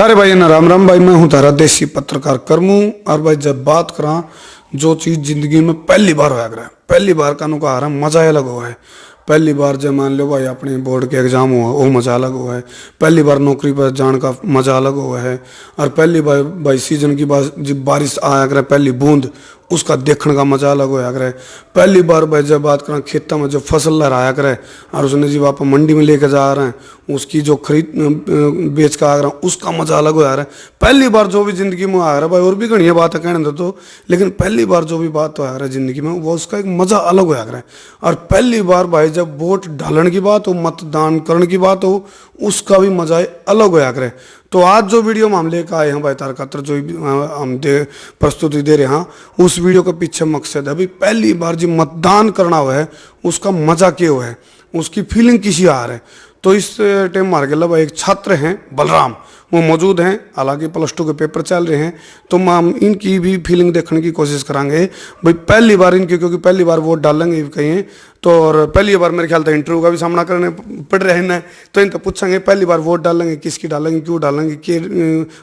सारे भाई ना राम राम भाई। मैं हूँ तारा देसी पत्रकार करमू। और भाई जब बात करा जो चीज़ जिंदगी में पहली बार होया करे, पहली बार का नुका आ रहा मजा अलग हुआ है। पहली बार जब मान लो भाई अपने बोर्ड के एग्जाम हुआ वो मजा अलग हुआ है। पहली बार नौकरी पर जाने का मजा अलग हुआ है। और पहली बार भाई सीजन की बात जब बारिश आया करे पहली बूंद उसका देखने का मजा अलग होया करे। पहली बार भाई जब बात करें खेतों में जो फसल लहराया करे और उसने जब आप मंडी में लेके जा रहे हैं उसकी जो खरीद बेच कर आ रहा है उसका मजा अलग हो रहा है। पहली बार जो भी जिंदगी में आ रहा है भाई, और भी घनी बात है कहने दो तो, लेकिन पहली बार जो भी बात हो रहा है जिंदगी में वो उसका एक मजा अलग हो रहा है। और पहली बार भाई जब वोट डालने की बात हो, मतदान करने की बात हो, उसका भी मजा अलग होया करे। तो आज जो वीडियो में हम लेकर आए हैं भाई तारकात्र जो हम प्रस्तुति दे रहे हैं उस वीडियो के पीछे मकसद है भाई पहली बार जो मतदान करना हुआ है उसका मजा क्या हुआ है, उसकी फीलिंग किसी आ रहा है। तो इस टाइम मार के भाई एक छात्र हैं बलराम, वो मौजूद हैं, हालांकि +2 के पेपर चल रहे हैं। तो हम इनकी भी फीलिंग देखने की कोशिश करेंगे भाई पहली बार इनकी, क्योंकि पहली बार वोट डालेंगे कहीं तो, और पहली बार मेरे ख्याल से इंटरव्यू का भी सामना करने पड़ रहे हैं। तो इनसे पूछेंगे पहली बार वोट डालेंगे किसकी डालेंगे, क्यों डालेंगे, के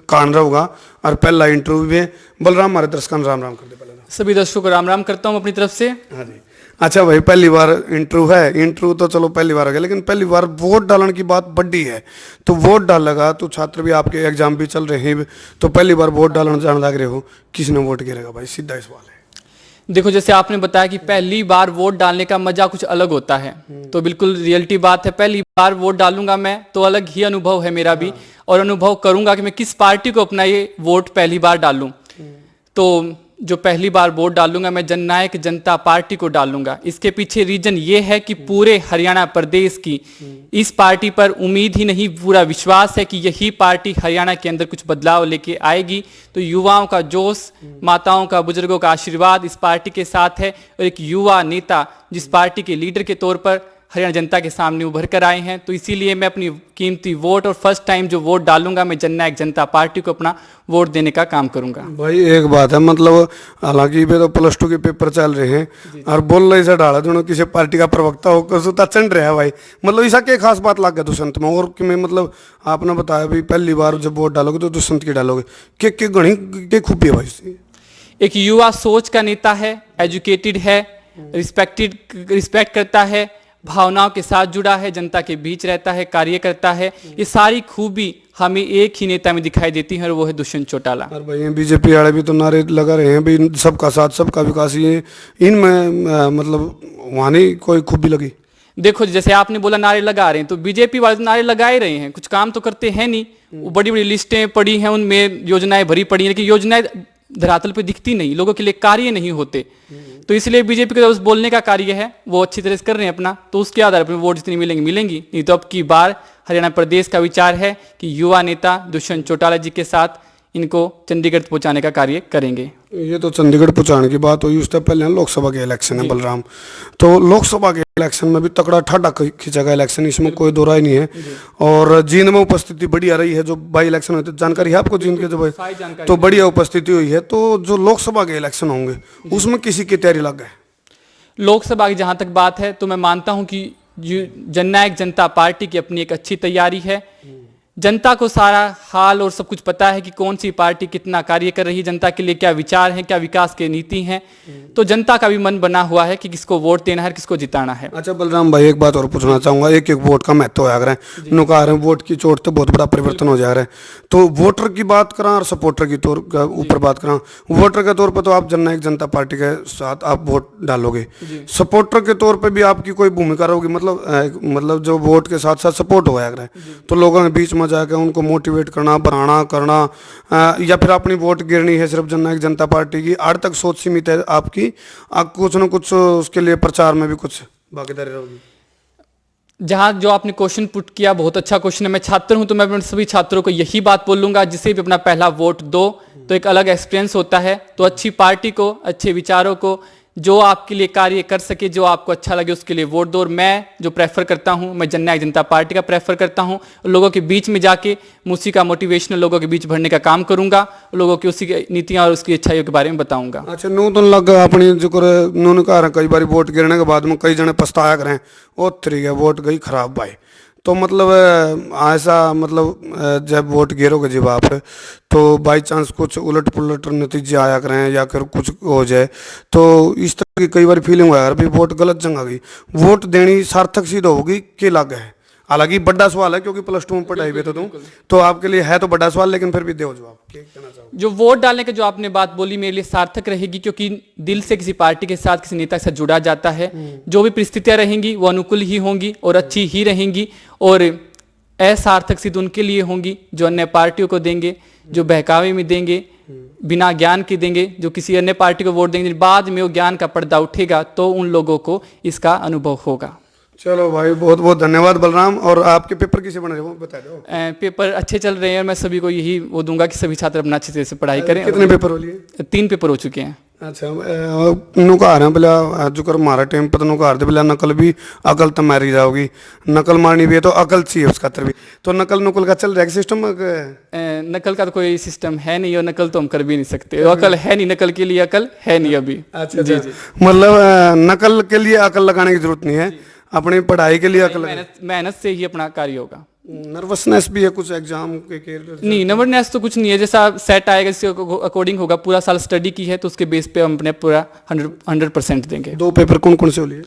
कारण होगा। और पहला इंटरव्यू भी है। बलराम हमारे दर्शकों राम राम कर दे। पहले सभी दर्शकों को राम राम करता हूँ अपनी तरफ से। हाँ जी। अच्छा भाई पहली बार इंटरव्यू है, इंटरव्यू तो चलो पहली बार हो गया, लेकिन पहली बार वोट डालने की बात बड़ी है। तो वोट डालेगा तो छात्र भी आपके एग्जाम भी चल रहे हैं, तो पहली बार वोट डालने जाने लग रहे हो, किसने वोट गिरेगा भाई, सीधा ही सवाल है। देखो जैसे आपने बताया कि पहली बार वोट डालने का मजा कुछ अलग होता है, तो बिल्कुल रियलिटी बात है। पहली बार वोट डालूंगा मैं तो अलग ही अनुभव है मेरा भी, और अनुभव करूंगा कि मैं किस पार्टी को अपना ये वोट पहली बार डालूं। तो जो पहली बार वोट डालूंगा मैं जननायक जनता पार्टी को डालूंगा। इसके पीछे रीजन ये है कि पूरे हरियाणा प्रदेश की इस पार्टी पर उम्मीद ही नहीं पूरा विश्वास है कि यही पार्टी हरियाणा के अंदर कुछ बदलाव लेके आएगी। तो युवाओं का जोश, माताओं का, बुजुर्गों का आशीर्वाद इस पार्टी के साथ है, और एक युवा नेता जिस पार्टी के लीडर के तौर पर हरियाणा जनता के सामने उभर कर आए हैं। तो इसीलिए मैं अपनी कीमती वोट और फर्स्ट टाइम जो वोट डालूंगा मैं जननायक जनता पार्टी को अपना वोट देने का काम करूंगा। भाई एक बात है, मतलब हालांकि ये तो +2 के पेपर चल रहे हैं और बोल रहे से डाला दोनों किसी पार्टी का प्रवक्ता हो कसुता चंड रहा है भाई, मतलब ऐसा क्या खास बात लग गया दुष्यंत में, और कि मैं मतलब आपने बताया भाई पहली बार जब वोट डालोगे तो दुष्यंत की डालोगे, के घनी के खूबी है भाई। एक युवा सोच का नेता है, एजुकेटेड है, रिस्पेक्ट करता है, भावनाओं के साथ जुड़ा है, जनता के बीच रहता है, कार्य करता है। ये सारी खूबी हमें एक ही नेता में दिखाई देती है और वो है दुष्यंत चौटाला। और भाई बीजेपी वाले भी तो नारे लगा रहे हैं भाई सबका साथ सबका विकास, ये इनमें मतलब वहाँ नहीं कोई खूबी लगी। देखो जैसे आपने बोला नारे लगा रहे हैं, तो बीजेपी वाले तो नारे लगा ही रहे हैं, कुछ काम तो करते हैं नहीं। वो बड़ी बड़ी लिस्टें पड़ी हैं, उनमें योजनाएं भरी पड़ी हैं, लेकिन योजनाएं धरातल पे दिखती नहीं, लोगों के लिए कार्य नहीं होते। तो इसलिए बीजेपी का उस बोलने का कार्य है वो अच्छी तरह से कर रहे हैं अपना, तो उसके आधार पर वोट जितनी मिलेंगी। नहीं तो अब की बार हरियाणा प्रदेश का विचार है कि युवा नेता दुष्यंत चौटाला जी के साथ इनको चंडीगढ़ पहुंचाने का कार्य करेंगे। ये तो चंडीगढ़ पहुंचाने की बात हुई, उससे पहले लोकसभा के इलेक्शन है बलराम। तो लोकसभा के इलेक्शन में भी तकड़ा ठाडा खींचा गया इलेक्शन, इसमें कोई दो राय नहीं है। और जींद में उपस्थिति बढ़िया रही है, जो बाई इलेक्शन होते जानकारी है आपको जींद के जो भाई, तो बढ़िया उपस्थिति हुई है। तो जो लोकसभा के इलेक्शन होंगे उसमें किसी की तैयारी लग गए? लोकसभा की जहां तक बात है तो मैं मानता हूं कि जननायक जनता पार्टी की अपनी एक अच्छी तैयारी है। जनता को सारा हाल और सब कुछ पता है कि कौन सी पार्टी कितना कार्य कर रही है, जनता के लिए क्या विचार हैं, क्या विकास की नीति हैं। तो जनता का भी मन बना हुआ है कि किसको वोट देना है, किसको जिताना है। अच्छा बलराम भाई एक बात और पूछना चाहूंगा, एक एक वोट का महत्व हो रहा है, नुका रहे वोट की चोट तो बहुत बड़ा परिवर्तन हो जा रहा है। तो वोटर की बात करा और सपोर्टर की तौर का ऊपर बात करा, वोटर के तौर पर तो आप जननायक जनता पार्टी के साथ आप वोट डालोगे, सपोर्टर के तौर पर भी आपकी कोई भूमिका रहेगी, मतलब जो वोट के साथ साथ सपोर्ट हो रहा है, तो लोगों के बीच में जाकर उनको मोटिवेट करना, बढ़ाना करना, या फिर अपनी वोट गिरनी है सिर्फ जननायक जनता पार्टी की, आड़ तक सोच सीमित है आपकी, कुछ न कुछ उसके लिए प्रचार में भी कुछ भागीदारी रहेगी? जहाँ जो आपने क्वेश्चन पुट किया बहुत अच्छा क्वेश्चन है। मैं छात्र हूँ तो मैं अपने सभी छात्रों को यही बात बोलूँगा, जिसे भी अपना पहला वोट दो तो एक अलग एक्सपीरियंस होता है। तो अच्छी पार्टी को, अच्छे विचारों को, जो आपके लिए कार्य कर सके, जो आपको अच्छा लगे उसके लिए वोट दो। और मैं जो प्रेफर करता हूं, मैं जननायक जनता पार्टी का प्रेफर करता हूं। लोगों के बीच में जाके उसी का मोटिवेशनल लोगों के बीच भरने का काम करूंगा, लोगों की उसी की नीतियां और उसकी अच्छाइयों के बारे में बताऊंगा। अच्छा नू तो लग अपनी जो नून कह रहे कई बार वोट गिरने के बाद में कई जने पछताया करें, ओ थ्री है वोट गई खराब भाई, तो मतलब ऐसा मतलब जब वोट गिरोगे जब आप, तो बाई चांस कुछ उलट पुलट नतीजे आया करें या फिर कुछ हो जाए, तो इस तरह की कई बार फीलिंग हुआ यार भी वोट गलत जगह गई, वोट देनी सार्थक सिद्ध होगी कि लाग है। हालांकि बड़ा सवाल है क्योंकि प्लस 2 में पढ़ाई भी तो आपके लिए है तो बड़ा सवाल, लेकिन फिर भी दो जवाब क्या कहना चाहोगे? जो वोट डालने का जो आपने बात बोली मेरे लिए सार्थक रहेगी, क्योंकि दिल से किसी पार्टी के साथ, किसी नेता के साथ जुड़ा जाता है। जो भी परिस्थितियां रहेंगी वो अनुकूल ही होंगी और अच्छी ही रहेंगी, और असार्थक सिद्ध उनके लिए होंगी जो अन्य पार्टियों को देंगे, जो बहकावे में देंगे, बिना ज्ञान के देंगे, जो किसी अन्य पार्टी को वोट देंगे, बाद में वो ज्ञान का पर्दा उठेगा तो उन लोगों को इसका अनुभव होगा। चलो भाई, बहुत बहुत धन्यवाद बलराम। और आपके पेपर किसे बन रहे हो बता दो। पेपर अच्छे चल रहे हैं, मैं सभी को यही वो दूंगा कि सभी छात्र अपना अच्छे से पढ़ाई करें। कितने पेपर हो लिए? 3 पेपर हो चुके हैं। अच्छा, नुकार है बोला जो कर हमारा टाइम पर नुकार दे बोला नकल भी अकल तो मारी जाओगी, नकल मारनी भी है तो अकल चाहिए उसका भी, तो नकल नुकल का चल रहा है सिस्टम? नकल का तो कोई सिस्टम है नहीं, और नकल तो हम कर भी नहीं सकते, अकल है नहीं, नकल के लिए अकल है नहीं अभी। अच्छा जी जी, मतलब नकल के लिए अकल लगाने की जरूरत नहीं है, अपनी पढ़ाई के लिए अकल मेहनत से ही अपना कार्य होगा। नर्वसनेस भी है कुछ एग्जाम के नहीं, नर्वसनेस तो कुछ नहीं है, जैसा सेट आएगा जिसके अकॉर्डिंग होगा, पूरा साल स्टडी की है तो उसके बेस पे हम अपने पूरा 100% देंगे। 2 पेपर कौन कौन से हो लिए?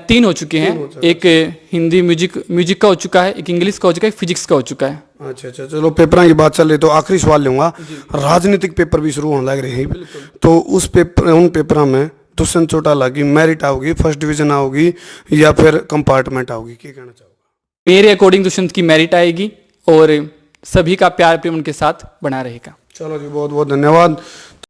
3 हो चुके हैं, एक हिंदी म्यूजिक का हो चुका है, एक इंग्लिश का हो चुका है, एक फिजिक्स का हो चुका है। अच्छा अच्छा, चलो पेपर की बात चल रही तो आखिरी सवाल लूंगा। राजनीतिक पेपर भी शुरू होने लग रहे हैं, तो उस पेपर उन पेपरों में दुष्यंत चौटाला की मेरिट आओगी, फर्स्ट डिवीजन आओगी या फिर कंपार्टमेंट आओगी, क्या कहना चाहोगे? मेरे अकॉर्डिंग दुष्यंत की मेरिट आएगी और सभी का प्यार प्रेम उनके साथ बना रहेगा। चलो जी, बहुत बहुत धन्यवाद।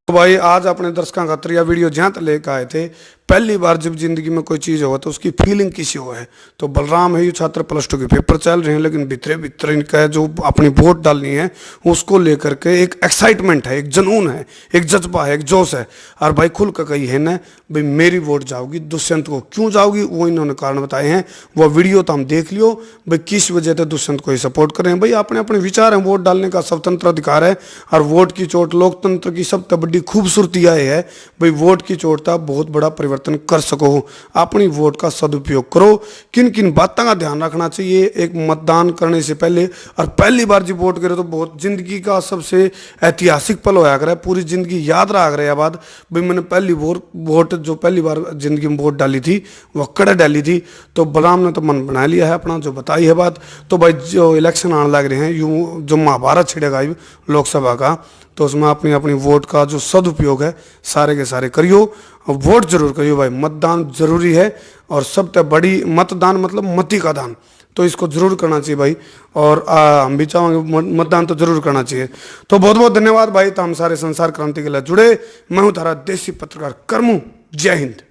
तो भाई आज अपने दर्शकों का यह वीडियो जहाँ तक लेकर आए थे, पहली बार जब जिंदगी में कोई चीज़ होगा तो उसकी फीलिंग किसी हो है, तो बलराम है, ये छात्र प्लस 2 के पेपर चल रहे हैं, लेकिन भीतरे भीतर इनका जो अपनी वोट डालनी है उसको लेकर के एक एक्साइटमेंट है, एक जुनून है, एक जज्बा है, एक जोश है। और भाई खुल का कही है ना भाई मेरी वोट जाओगी दुष्यंत को, क्यों जाओगी वो इन्होंने कारण बताए हैं, वो वीडियो तो हम देख लियो भाई किस वजह से दुष्यंत को ही सपोर्ट करें। भाई अपने अपने विचार हैं, वोट डालने का स्वतंत्र अधिकार है, और वोट की चोट लोकतंत्र की सबसे बड़ी खूबसूरती है भाई वोट की चोट था बहुत बड़ा परिवर्तन कर सको, अपनी वोट का सदुपयोग करो। किन किन बातों का ध्यान रखना चाहिए एक मतदान करने से पहले, और पहली बार जब वोट करे तो बहुत जिंदगी का सबसे ऐतिहासिक पल होया करे, पूरी जिंदगी याद रहा करे बाद भाई मैंने पहली वोट जो पहली बार जिंदगी में वोट डाली थी वह कड़े डाली थी। तो बलराम ने तो मन बना लिया है अपना, जो बताई है बात। तो भाई जो इलेक्शन आने लग रहे हैं, यूँ जो महाभारत छिड़ेगा लोकसभा का, तो उसमें अपनी अपनी वोट का जो सदुपयोग है सारे के सारे करियो, और वोट जरूर करियो भाई, मतदान जरूरी है, और सबसे बड़ी मतदान मतलब मती का दान, तो इसको जरूर करना चाहिए भाई। और हम भी चाहेंगे मतदान तो जरूर करना चाहिए। तो बहुत बहुत धन्यवाद भाई, तो हम सारे संसार क्रांति के लिए जुड़े। मैं हूँ तारा देसी पत्रकार कर्मू। जय हिंद।